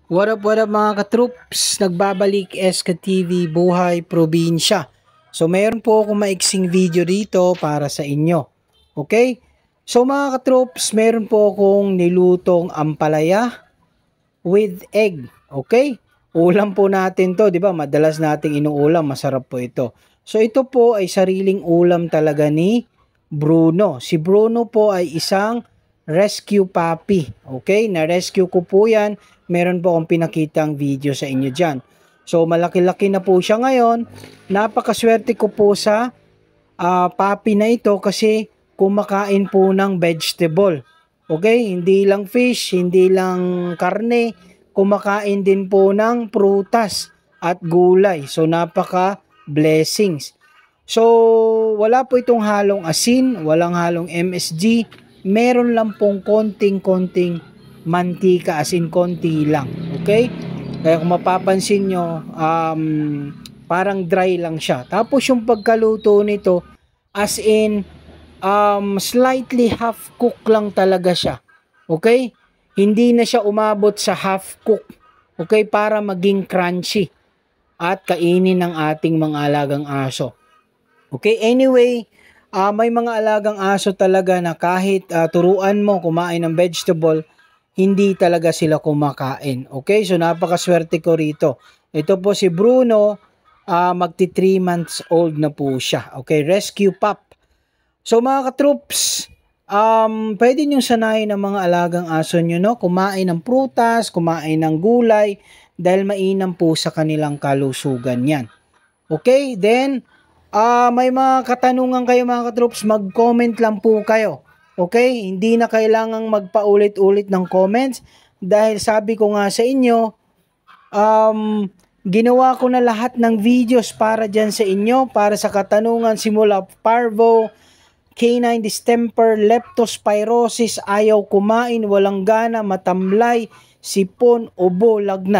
What up mga katroops? Nagbabalik SK TV Buhay Probinsya. So mayroon po akong maiksing video dito para sa inyo. Okay? So mga katroops, meron po akong nilutong ampalaya with egg. Okay? Ulam po natin to, di ba? Madalas nating inuulam, masarap po ito. So ito po ay sariling ulam talaga ni Bruno. Si Bruno po ay isang rescue puppy. Okay? Na-rescue ko po yan. Meron po akong pinakitang video sa inyo dyan. So malaki-laki na po siya ngayon. Napakaswerte ko po sa puppy na ito kasi kumakain po ng vegetable. Okay? Hindi lang fish, hindi lang karne. Kumakain din po ng prutas at gulay. So napaka blessings. So wala po itong halong asin, walang halong MSG. Meron lang pong konting-konting mantika, as in konti lang. Okay? Kaya kung mapapansin nyo, parang dry lang siya. Tapos yung pagkaluto nito, as in, slightly half cook lang talaga siya. Okay? Hindi na siya umabot sa half cook. Okay? Para maging crunchy at kainin ng ating mga alagang aso. Okay? Anyway, may mga alagang aso talaga na kahit turuan mo kumain ng vegetable, hindi talaga sila kumakain. Okay? So napakaswerte ko rito. Ito po si Bruno, magti 3 months old na po siya. Okay? Rescue pup. So mga katroops, pwede nyo sanayin ang mga alagang aso nyo, no? Kumain ng prutas, kumain ng gulay, dahil mainam po sa kanilang kalusugan yan. Okay? Then, may mga katanungan kayo mga katroops, mag-comment lang po kayo. Okay? Hindi na kailangang magpaulit-ulit ng comments dahil sabi ko nga sa inyo, ginawa ko na lahat ng videos para dyan sa inyo, para sa katanungan simula parvo, canine distemper, leptospirosis, ayaw kumain, walang gana, matamlay, sipon, ubo, lagnat.